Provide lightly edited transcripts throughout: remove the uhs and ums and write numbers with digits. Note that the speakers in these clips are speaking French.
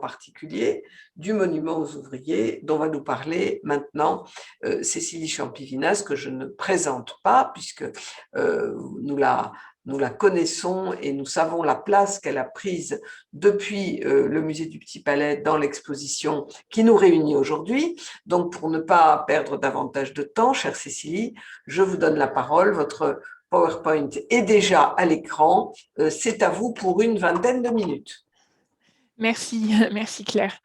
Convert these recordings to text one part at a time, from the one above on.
particulier du monument aux ouvriers dont va nous parler maintenant Cécilie Champivinas, que je ne présente pas puisque nous la connaissons et nous savons la place qu'elle a prise depuis le musée du Petit Palais dans l'exposition qui nous réunit aujourd'hui. Donc, pour ne pas perdre davantage de temps, chère Cécilie, je vous donne la parole. Votre PowerPoint est déjà à l'écran. C'est à vous pour une vingtaine de minutes. Merci, merci Claire.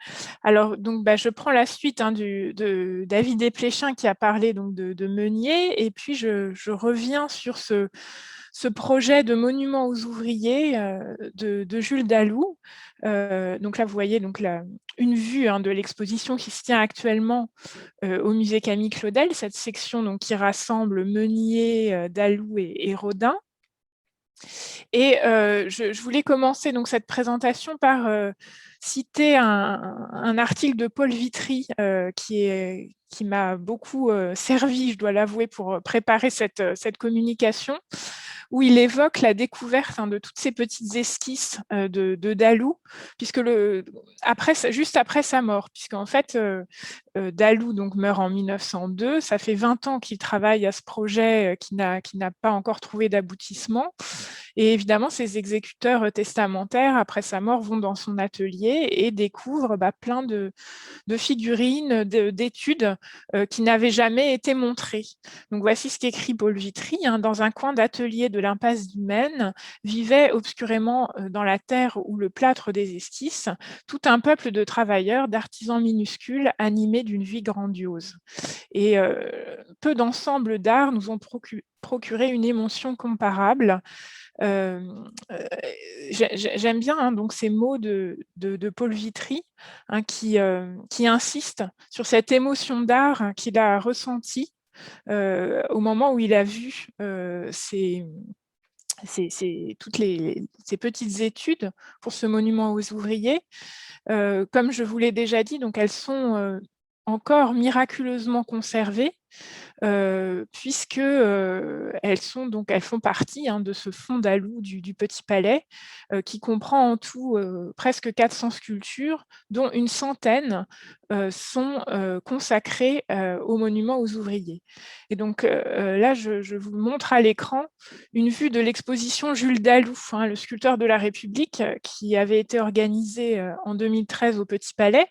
Alors, donc, je prends la suite de David Desplechin qui a parlé donc, de Meunier, et puis je reviens sur ce projet de monument aux ouvriers de Jules Dalou. Donc là, vous voyez donc, une vue de l'exposition qui se tient actuellement au musée Camille Claudel, cette section donc, qui rassemble Meunier, Dalou et Rodin. Et je voulais commencer donc, cette présentation par citer un article de Paul Vitry qui m'a beaucoup servi, je dois l'avouer, pour préparer cette communication, où il évoque la découverte de toutes ces petites esquisses de Dalou, puisque juste après sa mort, puisqu'en fait, Dalou donc, meurt en 1902, ça fait 20 ans qu'il travaille à ce projet qui n'a pas encore trouvé d'aboutissement. Et évidemment, ces exécuteurs testamentaires, après sa mort, vont dans son atelier et découvrent plein de figurines, d'études qui n'avaient jamais été montrées. Donc voici ce qu'écrit Paul Vitry. Dans un coin d'atelier de l'impasse du Maine, vivait obscurément dans la terre ou le plâtre des esquisses, tout un peuple de travailleurs, d'artisans minuscules, animés d'une vie grandiose. Et peu d'ensembles d'art nous ont procuré une émotion comparable. J'aime bien donc ces mots de Paul Vitry qui insiste sur cette émotion d'art qu'il a ressentie au moment où il a vu toutes ces petites études pour ce monument aux ouvriers. Comme je vous l'ai déjà dit, donc elles sont encore miraculeusement conservées, puisque elles font partie de ce fond Dalou du Petit Palais, qui comprend en tout presque 400 sculptures, dont une centaine sont consacrées au monument aux ouvriers. Et donc là, je vous montre à l'écran une vue de l'exposition Jules Dalou, le sculpteur de la République, qui avait été organisée en 2013 au Petit Palais,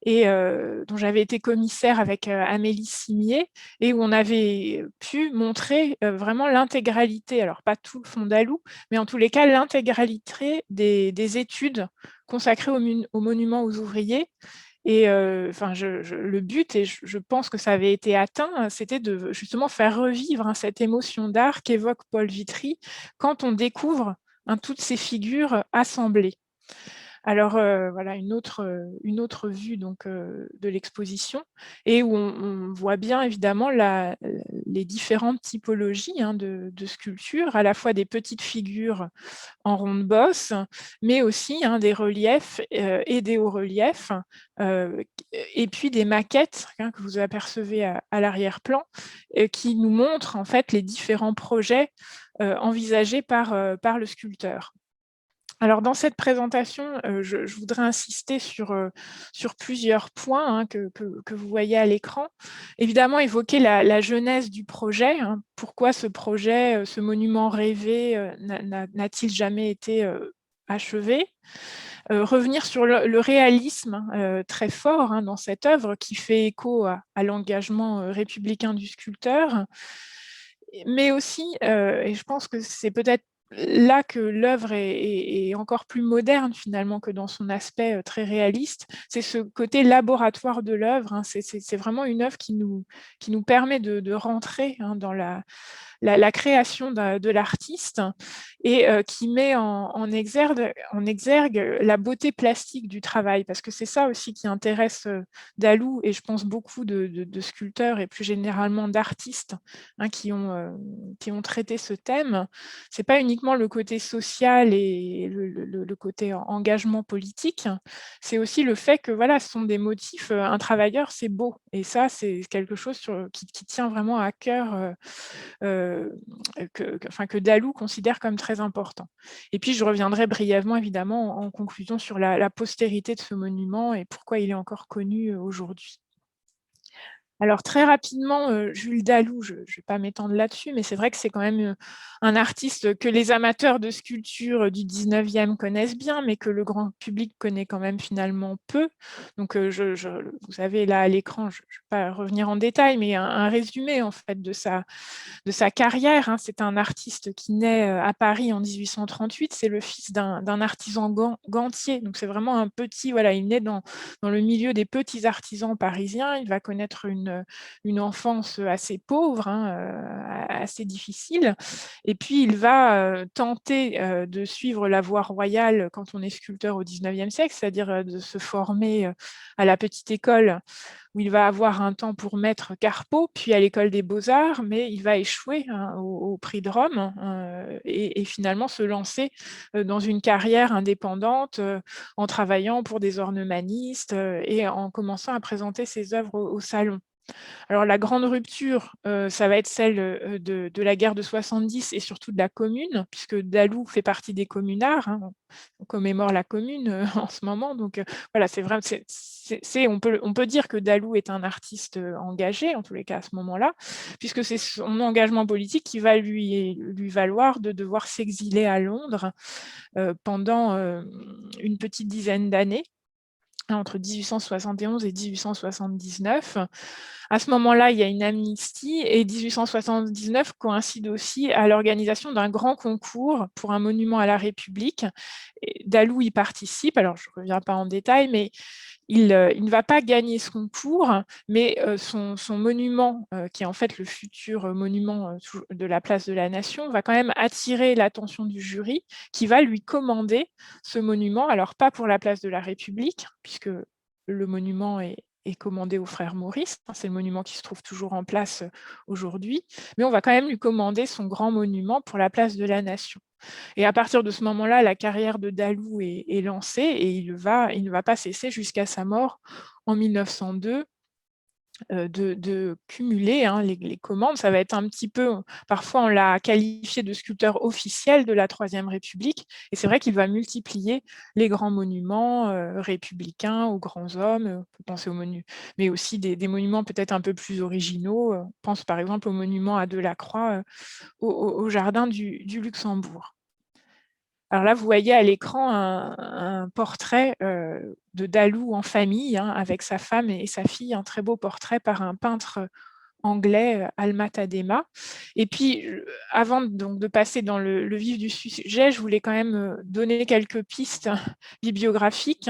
et dont j'avais été commissaire avec Amélie Simier, et où on avait pu montrer vraiment l'intégralité, alors pas tout le fond Dalou, mais en tous les cas l'intégralité des études consacrées au monument aux ouvriers. Et le but, et je pense que ça avait été atteint, c'était de justement faire revivre cette émotion d'art qu'évoque Paul Vitry quand on découvre toutes ces figures assemblées. Alors voilà une autre vue donc, de l'exposition, et où on voit bien évidemment les différentes typologies de sculptures, à la fois des petites figures en ronde bosse, mais aussi des reliefs et des hauts-reliefs, et puis des maquettes que vous apercevez à l'arrière-plan, qui nous montrent en fait les différents projets envisagés par le sculpteur. Alors, dans cette présentation, je voudrais insister sur plusieurs points que vous voyez à l'écran. Évidemment, évoquer la genèse du projet. Pourquoi ce projet, ce monument rêvé, n'a-t-il jamais été achevé? Revenir sur le réalisme très fort dans cette œuvre qui fait écho à l'engagement républicain du sculpteur. Mais aussi, et je pense que c'est peut-être là que l'œuvre est encore plus moderne finalement que dans son aspect très réaliste, c'est ce côté laboratoire de l'œuvre. C'est vraiment une œuvre qui nous permet de rentrer dans la création de l'artiste, et qui met en exergue la beauté plastique du travail, parce que c'est ça aussi qui intéresse Dalou, et je pense beaucoup de sculpteurs et plus généralement d'artistes qui ont traité ce thème. C'est pas uniquement uniquement le côté social et le côté engagement politique, c'est aussi le fait que voilà, ce sont des motifs, un travailleur, c'est beau. Et ça, c'est quelque chose qui tient vraiment à cœur, que Dalou considère comme très important. Et puis, je reviendrai brièvement, évidemment, en conclusion sur la postérité de ce monument et pourquoi il est encore connu aujourd'hui. Alors très rapidement, Jules Dalou, je ne vais pas m'étendre là-dessus, mais c'est vrai que c'est quand même un artiste que les amateurs de sculpture du 19e connaissent bien, mais que le grand public connaît quand même finalement peu. Donc vous avez là à l'écran, je ne vais pas revenir en détail, mais un résumé en fait de sa carrière. Hein. C'est un artiste qui naît à Paris en 1838, c'est le fils d'un artisan gantier, donc c'est vraiment un petit, voilà, il naît dans le milieu des petits artisans parisiens, il va connaître une enfance assez pauvre, hein, assez difficile. Et puis, il va tenter de suivre la voie royale quand on est sculpteur au 19e siècle, c'est-à-dire de se former à la petite école où il va avoir un temps pour maître Carpeau, puis à l'école des Beaux-Arts, mais il va échouer hein, au prix de Rome et finalement se lancer dans une carrière indépendante en travaillant pour des ornemanistes et en commençant à présenter ses œuvres au salon. Alors la grande rupture, ça va être celle de la guerre de 70 et surtout de la Commune, puisque Dalou fait partie des communards. Hein. On commémore la Commune en ce moment. Donc voilà, c'est vrai, on peut dire que Dalou est un artiste engagé, en tous les cas à ce moment-là, puisque c'est son engagement politique qui va lui valoir de devoir s'exiler à Londres pendant une petite dizaine d'années entre 1871 et 1879. À ce moment-là, il y a une amnistie et 1879 coïncide aussi à l'organisation d'un grand concours pour un monument à la République. Dalou y participe, alors je ne reviens pas en détail, mais il ne va pas gagner ce concours, mais son monument, qui est en fait le futur monument de la place de la Nation, va quand même attirer l'attention du jury qui va lui commander ce monument. Alors pas pour la place de la République, puisque le monument est commandé aux frères Maurice, c'est le monument qui se trouve toujours en place aujourd'hui, mais on va quand même lui commander son grand monument pour la place de la Nation. Et à partir de ce moment-là, la carrière de Dalou est lancée et il ne va pas cesser jusqu'à sa mort en 1902 de cumuler hein, les commandes. Ça va être un petit peu, parfois on l'a qualifié de sculpteur officiel de la Troisième République, et c'est vrai qu'il va multiplier les grands monuments républicains aux grands hommes, on peut penser aux monuments, mais aussi des monuments peut-être un peu plus originaux. On pense par exemple au monument à Delacroix au jardin du Luxembourg. Alors là, vous voyez à l'écran un portrait de Dalou en famille, hein, avec sa femme et sa fille, un très beau portrait par un peintre anglais, Alma Tadema. Et puis, avant donc, de passer dans le vif du sujet, je voulais quand même donner quelques pistes bibliographiques,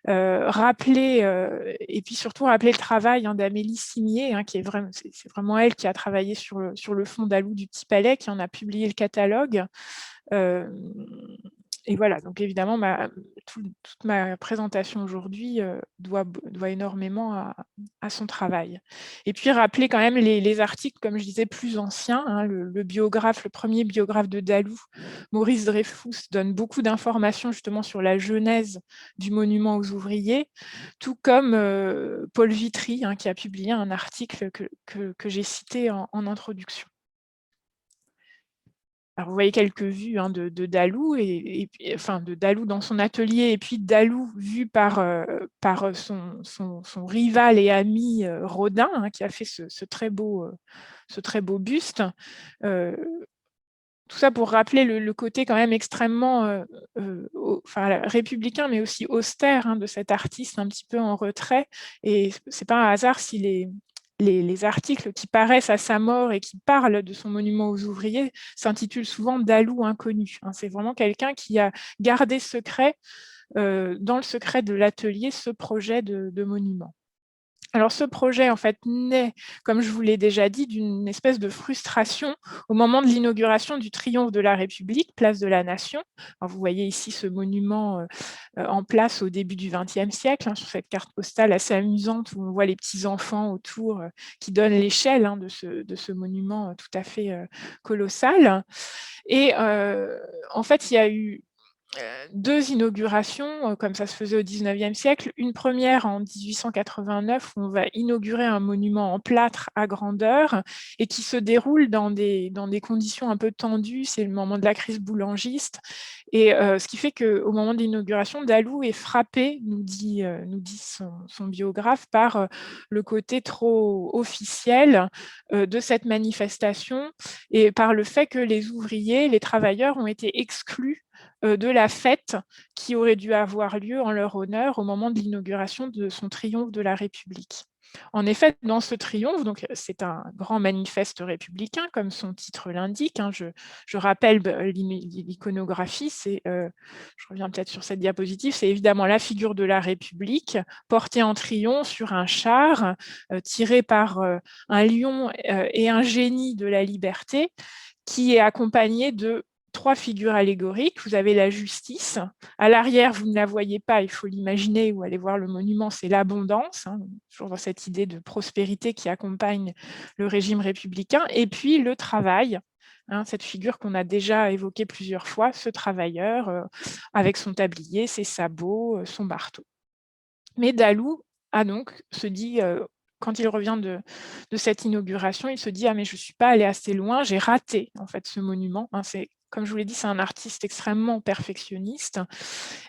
rappeler, et puis surtout rappeler le travail hein, d'Amélie Signé, hein, qui est vraiment, c'est vraiment elle qui a travaillé sur le fond Dalou du Petit Palais, qui en a publié le catalogue. Et voilà, donc évidemment, toute ma présentation aujourd'hui doit énormément à son travail. Et puis, rappeler quand même les articles, comme je disais, plus anciens. Hein, le premier biographe de Dalou, Maurice Dreyfus, donne beaucoup d'informations justement sur la genèse du monument aux ouvriers, tout comme Paul Vitry, hein, qui a publié un article que j'ai cité en introduction. Alors, vous voyez quelques vues hein, de Dalou, enfin de Dalou dans son atelier, et puis Dalou vu par son rival et ami Rodin, hein, qui a fait ce très beau buste. Tout ça pour rappeler le côté quand même extrêmement républicain, mais aussi austère hein, de cet artiste un petit peu en retrait. Et ce n'est pas un hasard si les articles qui paraissent à sa mort et qui parlent de son monument aux ouvriers s'intitulent souvent Dalou inconnu. Hein. C'est vraiment quelqu'un qui a gardé secret, dans le secret de l'atelier, ce projet de monument. Alors, ce projet, en fait, naît, comme je vous l'ai déjà dit, d'une espèce de frustration au moment de l'inauguration du triomphe de la République, place de la Nation. Alors, vous voyez ici ce monument en place au début du XXe siècle, hein, sur cette carte postale assez amusante où on voit les petits-enfants autour qui donnent l'échelle de ce monument tout à fait colossal. Et en fait, il y a eu 2 inaugurations, comme ça se faisait au XIXe siècle. Une première en 1889, où on va inaugurer un monument en plâtre à grandeur et qui se déroule dans des conditions un peu tendues. C'est le moment de la crise boulangiste et ce qui fait qu'au moment de l'inauguration, Dalou est frappé, nous dit son biographe, par le côté trop officiel de cette manifestation et par le fait que les ouvriers, les travailleurs ont été exclus de la fête qui aurait dû avoir lieu en leur honneur au moment de l'inauguration de son triomphe de la République. En effet, dans ce triomphe, donc c'est un grand manifeste républicain, comme son titre l'indique. Je rappelle l'iconographie, je reviens peut-être sur cette diapositive, c'est évidemment la figure de la République portée en triomphe sur un char tiré par un lion et un génie de la liberté, qui est accompagné de 3 figures allégoriques. Vous avez la justice. À l'arrière, vous ne la voyez pas, il faut l'imaginer ou aller voir le monument, c'est l'abondance, toujours dans cette idée de prospérité qui accompagne le régime républicain. Et puis le travail, cette figure qu'on a déjà évoquée plusieurs fois, ce travailleur avec son tablier, ses sabots, son marteau. Mais Dalou se dit, quand il revient de cette inauguration, il se dit: «Ah mais je ne suis pas allé assez loin, j'ai raté en fait ce monument». Comme je vous l'ai dit, c'est un artiste extrêmement perfectionniste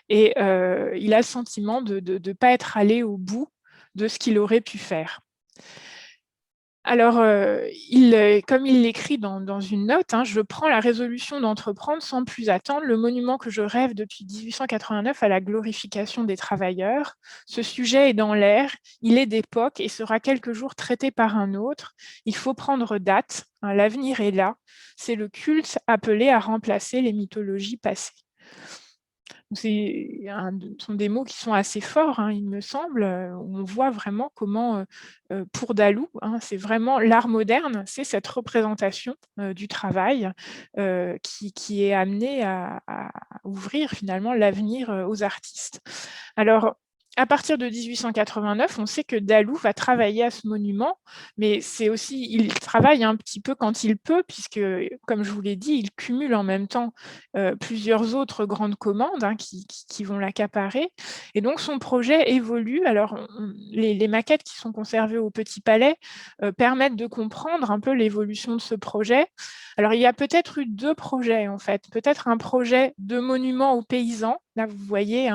et il a le sentiment de ne pas être allé au bout de ce qu'il aurait pu faire. Alors, comme il l'écrit dans une note, je prends la résolution d'entreprendre sans plus attendre le monument que je rêve depuis 1889 à la glorification des travailleurs. Ce sujet est dans l'air, il est d'époque et sera quelque jour traité par un autre. Il faut prendre date, l'avenir est là. C'est le culte appelé à remplacer les mythologies passées. Ce sont des mots qui sont assez forts, il me semble, où on voit vraiment comment, pour Dalou, c'est vraiment l'art moderne, c'est cette représentation du travail qui est amenée à ouvrir finalement l'avenir aux artistes. Alors, à partir de 1889, on sait que Dalou va travailler à ce monument, mais c'est aussi, il travaille un petit peu quand il peut, puisque, comme je vous l'ai dit, il cumule en même temps plusieurs autres grandes commandes qui vont l'accaparer. Et donc, son projet évolue. Alors, les maquettes qui sont conservées au Petit Palais permettent de comprendre un peu l'évolution de ce projet. Alors, il y a peut-être eu 2 projets, en fait. Peut-être un projet de monument aux paysans. Là, vous voyez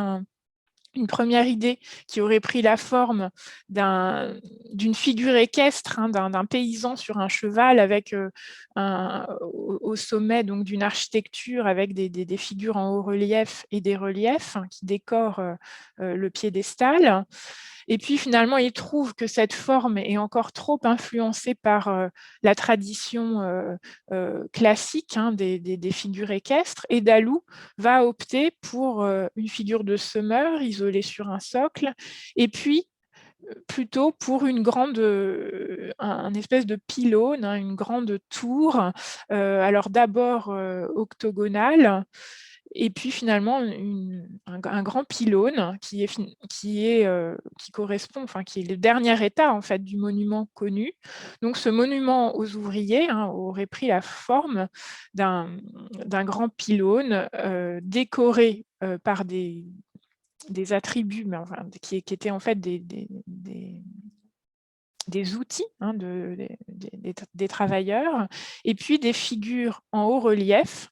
une première idée qui aurait pris la forme d'une figure équestre, d'un paysan sur un cheval avec au sommet d'une architecture avec des figures en haut relief et des reliefs qui décorent le piédestal. Et puis finalement, il trouve que cette forme est encore trop influencée par la tradition classique des figures équestres. Et Dalou va opter pour une figure de semeur isolée sur un socle, et puis plutôt pour un espèce de pylône, une grande tour, alors d'abord octogonale, et puis finalement un grand pylône qui correspond, enfin qui est le dernier état en fait du monument connu. Donc ce monument aux ouvriers aurait pris la forme d'un grand pylône décoré par des attributs, mais enfin, qui étaient en fait des outils des travailleurs, et puis des figures en haut relief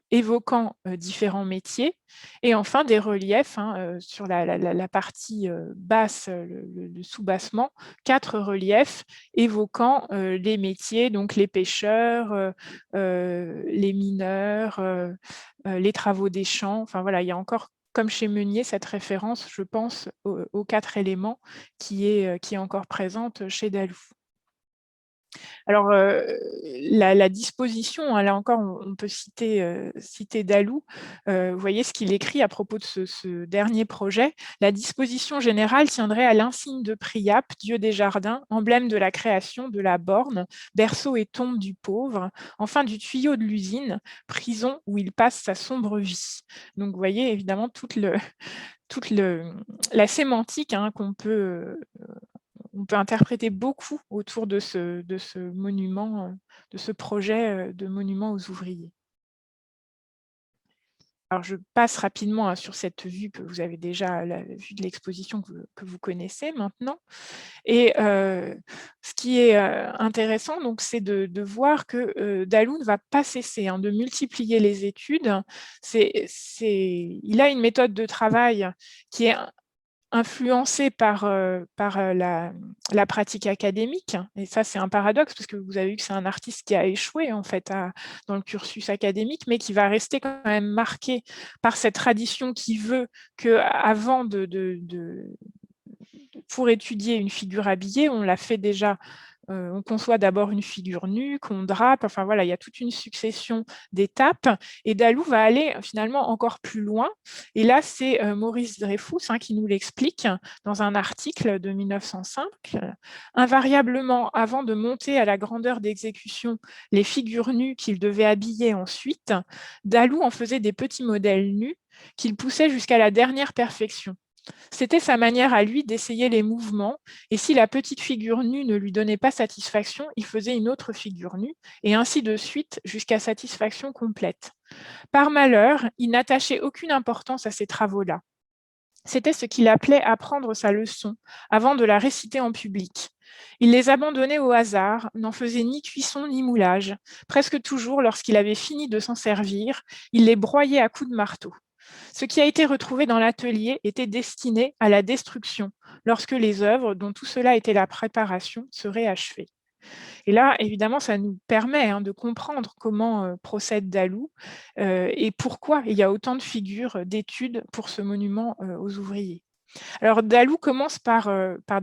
évoquant différents métiers, et enfin des reliefs sur la partie basse, le soubassement, 4 reliefs évoquant les métiers, donc les pêcheurs, les mineurs, les travaux des champs. Enfin voilà, il y a encore, comme chez Meunier, cette référence, je pense, aux 4 éléments qui est encore présente chez Dalou. Alors, la disposition, hein, là encore, on peut citer Dalou. Vous voyez ce qu'il écrit à propos de ce dernier projet. La disposition générale tiendrait à l'insigne de Priape, dieu des jardins, emblème de la création, de la borne, berceau et tombe du pauvre, enfin du tuyau de l'usine, prison où il passe sa sombre vie. Donc, vous voyez évidemment toute la sémantique, hein, on peut interpréter beaucoup autour de ce monument, de ce projet de monument aux ouvriers. Alors, je passe rapidement, hein, sur cette vue que vous avez déjà, la vue de l'exposition que vous connaissez maintenant. Et ce qui est intéressant, donc, c'est de voir que Dalou ne va pas cesser, hein, de multiplier les études. Il a une méthode de travail qui est influencé par la pratique académique, et ça, c'est un paradoxe, parce que vous avez vu que c'est un artiste qui a échoué, en fait, dans le cursus académique, mais qui va rester quand même marqué par cette tradition qui veut qu'avant pour étudier une figure habillée, on la fait déjà, on conçoit d'abord une figure nue, qu'on drape, enfin voilà, il y a toute une succession d'étapes, et Dalou va aller finalement encore plus loin. Et là, c'est Maurice Dreyfus, hein, qui nous l'explique dans un article de 1905. Invariablement, avant de monter à la grandeur d'exécution les figures nues qu'il devait habiller ensuite, Dalou en faisait des petits modèles nus qu'il poussait jusqu'à la dernière perfection. C'était sa manière à lui d'essayer les mouvements, et si la petite figure nue ne lui donnait pas satisfaction, il faisait une autre figure nue, et ainsi de suite jusqu'à satisfaction complète. Par malheur, il n'attachait aucune importance à ces travaux-là. C'était ce qu'il appelait apprendre sa leçon, avant de la réciter en public. Il les abandonnait au hasard, n'en faisait ni cuisson ni moulage. Presque toujours, lorsqu'il avait fini de s'en servir, il les broyait à coups de marteau. Ce qui a été retrouvé dans l'atelier était destiné à la destruction, lorsque les œuvres, dont tout cela était la préparation, seraient achevées. Et là, évidemment, ça nous permet, hein, de comprendre comment procède Dalou et pourquoi il y a autant de figures d'études pour ce monument aux ouvriers. Alors, Dalou commence par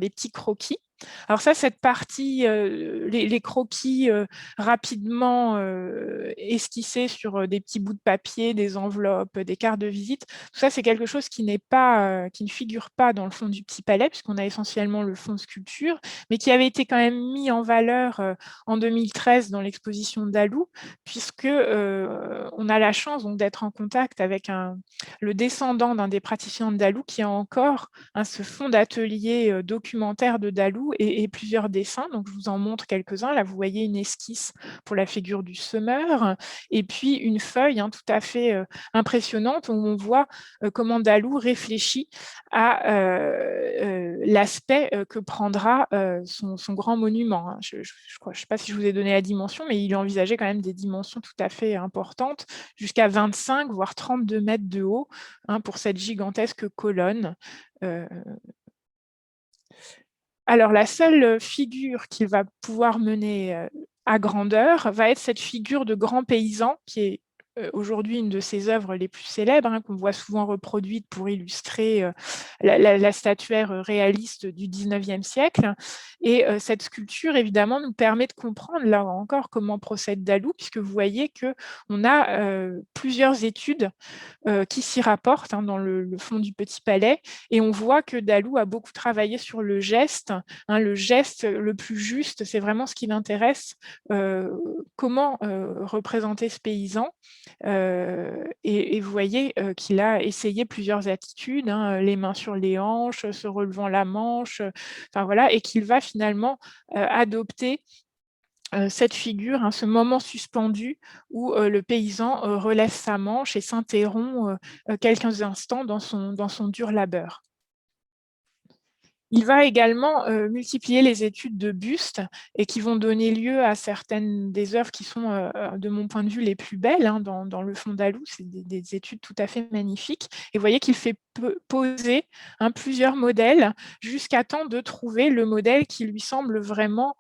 des petits croquis. Alors ça, cette partie, les croquis rapidement esquissés sur des petits bouts de papier, des enveloppes, des cartes de visite, tout ça, c'est quelque chose qui ne figure pas dans le fond du Petit Palais, puisqu'on a essentiellement le fond sculpture, mais qui avait été quand même mis en valeur en 2013 dans l'exposition Dalou, puisque on a la chance donc d'être en contact avec le descendant d'un des praticiens de Dalou qui a encore, hein, ce fonds d'atelier documentaire de Dalou et plusieurs dessins. Donc, je vous en montre quelques-uns. Là, vous voyez une esquisse pour la figure du semeur, et puis une feuille, hein, tout à fait impressionnante, où on voit comment Dalou réfléchit à l'aspect que prendra son grand monument, hein. Je ne sais pas si je vous ai donné la dimension, mais il envisageait quand même des dimensions tout à fait importantes, jusqu'à 25, voire 32 mètres de haut, hein, pour cette gigantesque colonne. Alors, la seule figure qu'il va pouvoir mener à grandeur va être cette figure de grand paysan qui est aujourd'hui une de ses œuvres les plus célèbres, hein, qu'on voit souvent reproduite pour illustrer la statuaire réaliste du 19e siècle. Et cette sculpture, évidemment, nous permet de comprendre, là encore, comment procède Dalou, puisque vous voyez qu'on a plusieurs études qui s'y rapportent, hein, dans le fond du Petit Palais, et on voit que Dalou a beaucoup travaillé sur le geste, hein, le geste le plus juste, c'est vraiment ce qui l'intéresse, comment représenter ce paysan. Et vous voyez qu'il a essayé plusieurs attitudes, hein, les mains sur les hanches, se relevant la manche, enfin voilà, et qu'il va finalement adopter cette figure, hein, ce moment suspendu où le paysan relève sa manche et s'interrompt quelques instants dans son dur labeur. Il va également multiplier les études de bustes et qui vont donner lieu à certaines des œuvres qui sont, de mon point de vue, les plus belles, hein, dans le fond Dalou. C'est des études tout à fait magnifiques. Et vous voyez qu'il fait poser, hein, plusieurs modèles jusqu'à temps de trouver le modèle qui lui semble vraiment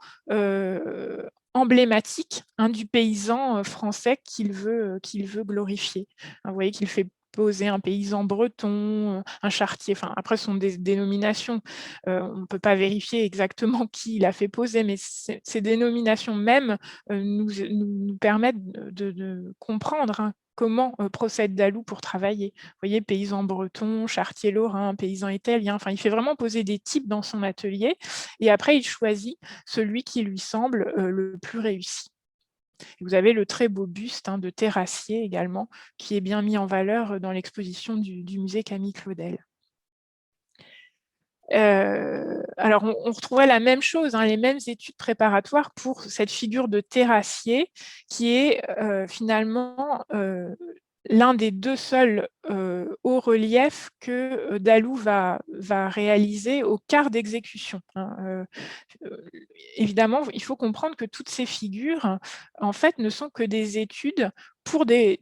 emblématique, hein, du paysan français qu'il veut glorifier. Vous voyez qu'il fait posé un paysan breton, un charretier, enfin après ce sont des dénominations, on ne peut pas vérifier exactement qui l'a fait poser, mais ces dénominations même nous permettent de comprendre hein, comment procède Dalou pour travailler. Vous voyez, paysan breton, charretier lorrain, paysan italien, enfin il fait vraiment poser des types dans son atelier et après il choisit celui qui lui semble le plus réussi. Vous avez le très beau buste hein, de Terrassier également, qui est bien mis en valeur dans l'exposition du musée Camille Claudel. Alors, on retrouverait la même chose, hein, les mêmes études préparatoires pour cette figure de terrassier, qui est finalement l'un des deux seuls hauts reliefs que Dalou va réaliser au quart d'exécution. Hein. Évidemment, il faut comprendre que toutes ces figures, en fait, ne sont que des études pour des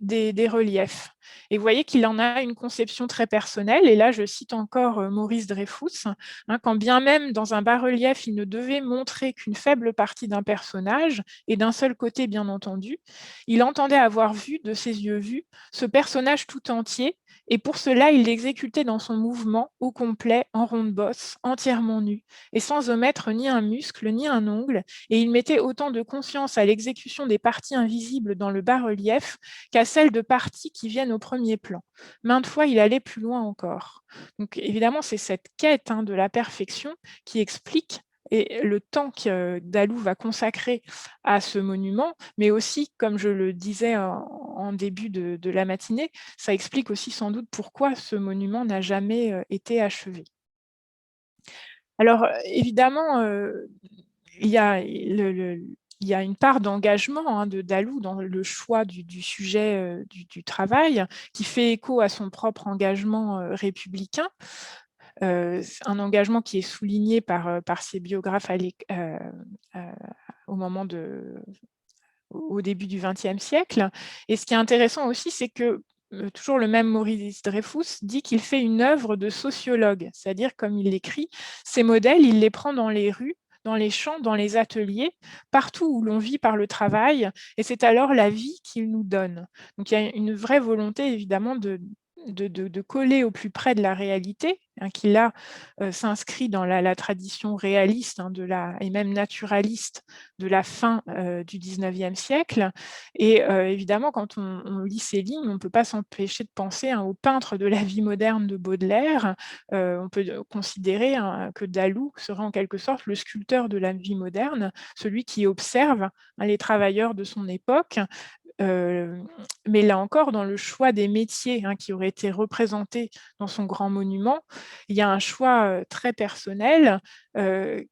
reliefs. Et vous voyez qu'il en a une conception très personnelle, et là je cite encore Maurice Dreyfus, hein, quand bien même dans un bas-relief il ne devait montrer qu'une faible partie d'un personnage, et d'un seul côté bien entendu, il entendait avoir vu de ses yeux vus ce personnage tout entier, et pour cela il l'exécutait dans son mouvement au complet, en ronde bosse, entièrement nu, et sans omettre ni un muscle ni un ongle, et il mettait autant de conscience à l'exécution des parties invisibles dans le bas-relief qu'à celle de parties qui viennent au premier plan. Maintes fois, il allait plus loin encore. Donc évidemment, c'est cette quête hein, de la perfection qui explique et le temps que Dalou va consacrer à ce monument, mais aussi, comme je le disais en début de la matinée, ça explique aussi sans doute pourquoi ce monument n'a jamais été achevé. Alors, évidemment, il y a il y a une part d'engagement hein, de Dalou dans le choix du sujet du travail, qui fait écho à son propre engagement républicain, un engagement qui est souligné par ses biographes au moment au début du XXe siècle. Et ce qui est intéressant aussi, c'est que toujours le même Maurice Dreyfus dit qu'il fait une œuvre de sociologue, c'est-à-dire, comme il l'écrit, ces modèles, il les prend dans les rues, dans les champs, dans les ateliers, partout où l'on vit par le travail, et c'est alors la vie qu'il nous donne. Donc il y a une vraie volonté, évidemment, de coller au plus près de la réalité, hein, qui là s'inscrit dans la tradition réaliste hein, et même naturaliste de la fin du XIXe siècle. Et évidemment, quand on lit ces lignes, on ne peut pas s'empêcher de penser hein, au peintre de la vie moderne de Baudelaire. On peut considérer hein, que Dalou serait en quelque sorte le sculpteur de la vie moderne, celui qui observe hein, les travailleurs de son époque, mais là encore, dans le choix des métiers hein, qui auraient été représentés dans son grand monument, il y a un choix très personnel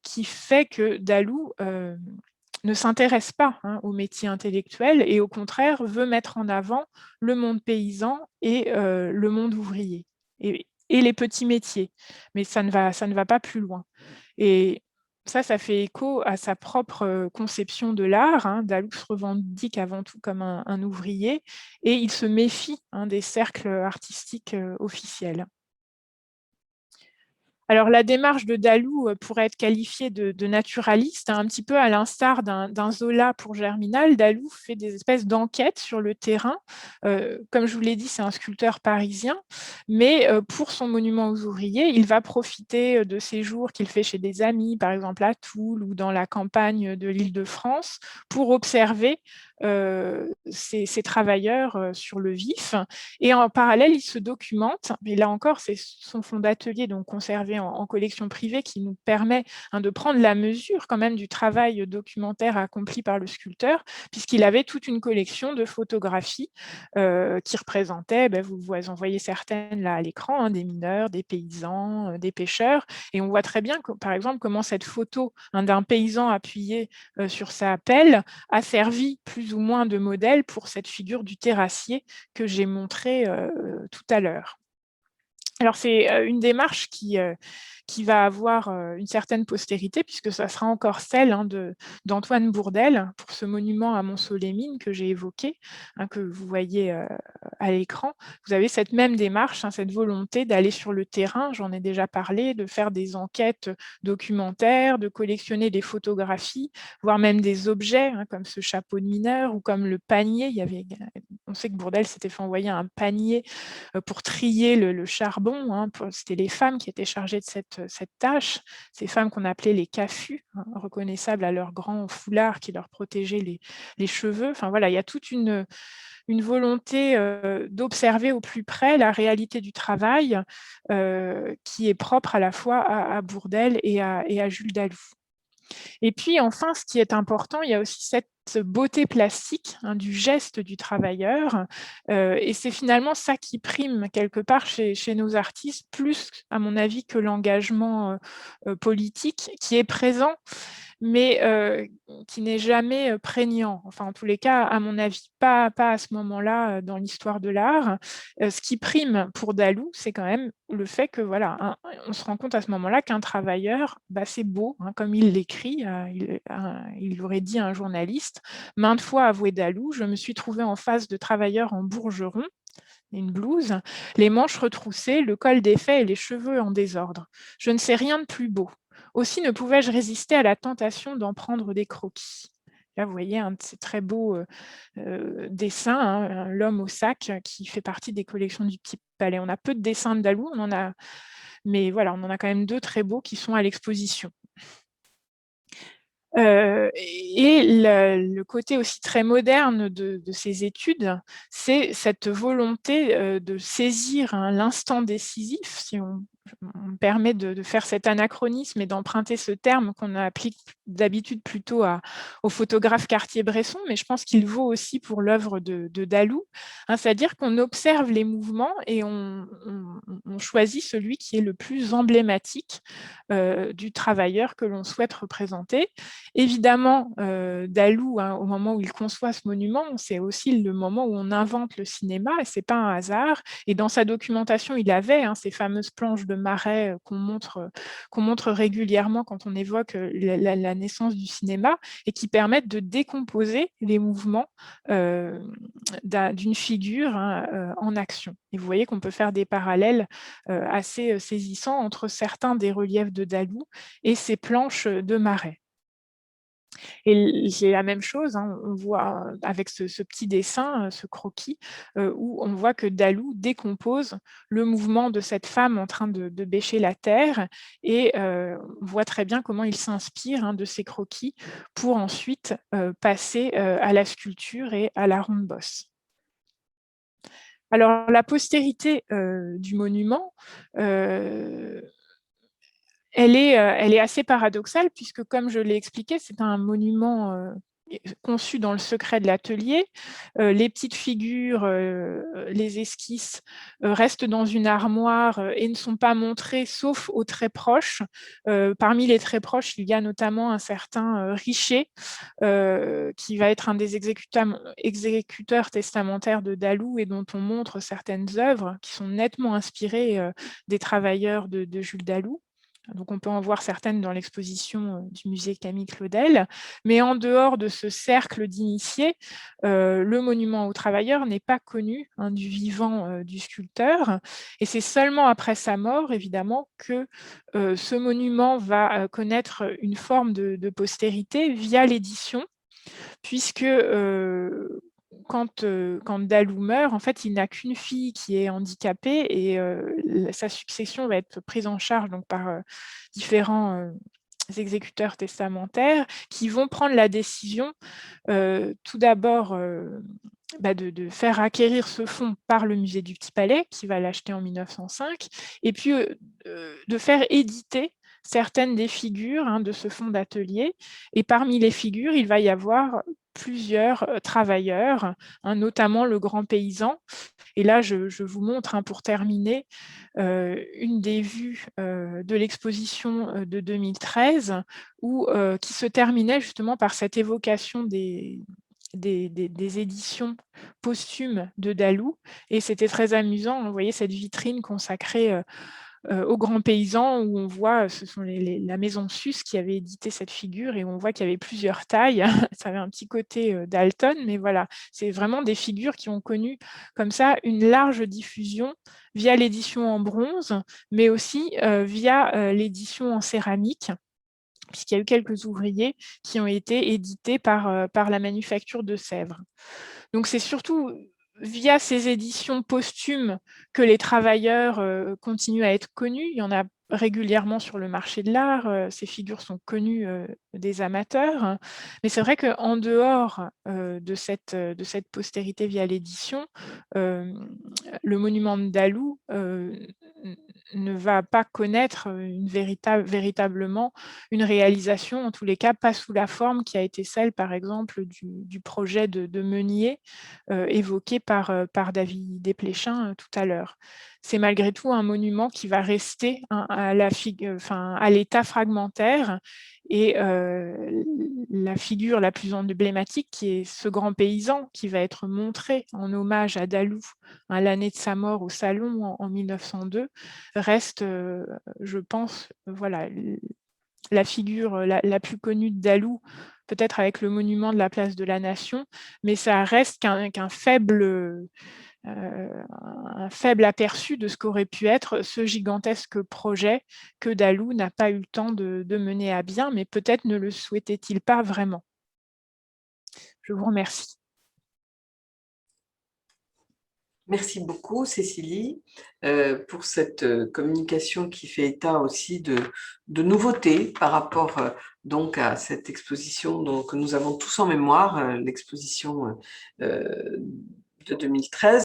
qui fait que Dalou ne s'intéresse pas hein, aux métiers intellectuels et au contraire veut mettre en avant le monde paysan et le monde ouvrier et les petits métiers. Mais ça ne va pas plus loin. Et ça fait écho à sa propre conception de l'art. Hein. Dalou se revendique avant tout comme un ouvrier et il se méfie hein, des cercles artistiques officiels. Alors, la démarche de Dalou pourrait être qualifiée de naturaliste, hein, un petit peu à l'instar d'un Zola pour Germinal. Dalou fait des espèces d'enquêtes sur le terrain. Comme je vous l'ai dit, c'est un sculpteur parisien, mais pour son monument aux ouvriers, il va profiter de séjours qu'il fait chez des amis, par exemple à Toul ou dans la campagne de l'Île-de-France, pour observer ces travailleurs sur le vif. Et en parallèle, il se documente, mais là encore, c'est son fonds d'atelier donc conservé en collection privée qui nous permet hein, de prendre la mesure quand même du travail documentaire accompli par le sculpteur, puisqu'il avait toute une collection de photographies qui représentaient, vous en voyez certaines là à l'écran, hein, des mineurs, des paysans, des pêcheurs, et on voit très bien, par exemple, comment cette photo hein, d'un paysan appuyé sur sa pelle a servi plus ou moins de modèle pour cette figure du terrassier que j'ai montré tout à l'heure. Alors, c'est une démarche qui va avoir une certaine postérité, puisque ça sera encore celle hein, d'Antoine Bourdelle pour ce monument à Mont-Solémine que j'ai évoqué, hein, que vous voyez à l'écran. Vous avez cette même démarche, hein, cette volonté d'aller sur le terrain, j'en ai déjà parlé, de faire des enquêtes documentaires, de collectionner des photographies, voire même des objets, hein, comme ce chapeau de mineur ou comme le panier. Il y avait on sait que Bourdelle s'était fait envoyer un panier pour trier le charbon. Hein, c'était les femmes qui étaient chargées de cette tâche, ces femmes qu'on appelait les caffus, hein, reconnaissables à leur grand foulard qui leur protégeait les cheveux. Enfin voilà, il y a toute une volonté d'observer au plus près la réalité du travail qui est propre à la fois à Bourdelle et à Jules Dalou. Et puis enfin, ce qui est important, il y a aussi cette beauté plastique, hein, du geste du travailleur, et c'est finalement ça qui prime quelque part chez nos artistes, plus à mon avis que l'engagement politique qui est présent, mais qui n'est jamais prégnant. Enfin, en tous les cas, à mon avis, pas à ce moment-là dans l'histoire de l'art. Ce qui prime pour Dalou, c'est quand même le fait que, voilà, on se rend compte à ce moment-là qu'un travailleur, bah, c'est beau, hein, comme il l'écrit, il aurait dit à un journaliste, maintes fois avoué Dalou, je me suis trouvé en face de travailleurs en bourgeron, une blouse, les manches retroussées, le col défait et les cheveux en désordre. Je ne sais rien de plus beau. Aussi ne pouvais-je résister à la tentation d'en prendre des croquis. Là, vous voyez un de ces très beaux dessins, hein, l'homme au sac, qui fait partie des collections du Petit Palais. On a peu de dessins de Dalou, mais voilà, on en a quand même 2 très beaux qui sont à l'exposition. Et le côté aussi très moderne de ces études, c'est cette volonté de saisir, hein, l'instant décisif, si on me permet de faire cet anachronisme et d'emprunter ce terme qu'on applique d'habitude plutôt au photographe Cartier-Bresson, mais je pense qu'il vaut aussi pour l'œuvre de Dalou, hein, c'est-à-dire qu'on observe les mouvements et on choisit celui qui est le plus emblématique du travailleur que l'on souhaite représenter. Évidemment, Dalou, hein, au moment où il conçoit ce monument, c'est aussi le moment où on invente le cinéma, et ce n'est pas un hasard. Et dans sa documentation, il avait, hein, ces fameuses planches de Marais qu'on montre régulièrement quand on évoque la naissance du cinéma, et qui permettent de décomposer les mouvements d'une figure, hein, en action. Et vous voyez qu'on peut faire des parallèles assez saisissants entre certains des reliefs de Dalou et ces planches de Marais. Et c'est la même chose, hein, on voit avec ce petit dessin, ce croquis, où on voit que Dalou décompose le mouvement de cette femme en train de bêcher la terre, et on voit très bien comment il s'inspire, hein, de ces croquis pour ensuite passer à la sculpture et à la ronde bosse. Alors la postérité du monument, elle est assez paradoxale puisque, comme je l'ai expliqué, c'est un monument conçu dans le secret de l'atelier. Les petites figures, les esquisses restent dans une armoire et ne sont pas montrées sauf aux très proches. Parmi les très proches, il y a notamment un certain Richer, qui va être un des exécuteurs testamentaires de Dalou et dont on montre certaines œuvres qui sont nettement inspirées des travailleurs de Jules Dalou. Donc, on peut en voir certaines dans l'exposition du musée Camille Claudel. Mais en dehors de ce cercle d'initiés, le monument aux travailleurs n'est pas connu, hein, du vivant du sculpteur. Et c'est seulement après sa mort, évidemment, que ce monument va connaître une forme de postérité via l'édition, puisque quand Dalou meurt, en fait, il n'a qu'une fille qui est handicapée, et sa succession va être prise en charge donc, par différents exécuteurs testamentaires qui vont prendre la décision tout d'abord de faire acquérir ce fonds par le musée du Petit Palais, qui va l'acheter en 1905, et puis de faire éditer certaines des figures, hein, de ce fonds d'atelier. Et parmi les figures, il va y avoir plusieurs travailleurs, hein, notamment le grand paysan. Et là, je vous montre, hein, pour terminer, une des vues de l'exposition de 2013, qui se terminait justement par cette évocation des éditions posthumes de Dalou. Et c'était très amusant, vous voyez cette vitrine consacrée aux grands paysans, où on voit, ce sont la maison Sus qui avait édité cette figure, et on voit qu'il y avait plusieurs tailles. Ça avait un petit côté Dalton, mais voilà, c'est vraiment des figures qui ont connu comme ça une large diffusion via l'édition en bronze, mais aussi via l'édition en céramique, puisqu'il y a eu quelques ouvriers qui ont été édités par la manufacture de Sèvres. Donc c'est surtout via ces éditions posthumes que les travailleurs continuent à être connus. Il y en a régulièrement sur le marché de l'art, ces figures sont connues des amateurs, mais c'est vrai qu'en dehors de cette postérité via l'édition, le monument de Dalou ne va pas connaître véritablement une réalisation, en tous les cas pas sous la forme qui a été celle par exemple du projet de Meunier évoqué par David Desplechin tout à l'heure. C'est malgré tout un monument qui va rester à l'état fragmentaire et la figure la plus emblématique qui est ce grand paysan qui va être montré en hommage à Dalou à l'année de sa mort au Salon en 1902 reste, je pense, voilà, la figure la plus connue de Dalou, peut-être avec le monument de la place de la Nation, mais ça reste qu'un faible aperçu de ce qu'aurait pu être ce gigantesque projet que Dalou n'a pas eu le temps de mener à bien, mais peut-être ne le souhaitait-il pas vraiment. Je vous remercie. Merci beaucoup, Cécilie, pour cette communication qui fait état aussi de nouveautés par rapport donc à cette exposition que nous avons tous en mémoire, l'exposition de 2013.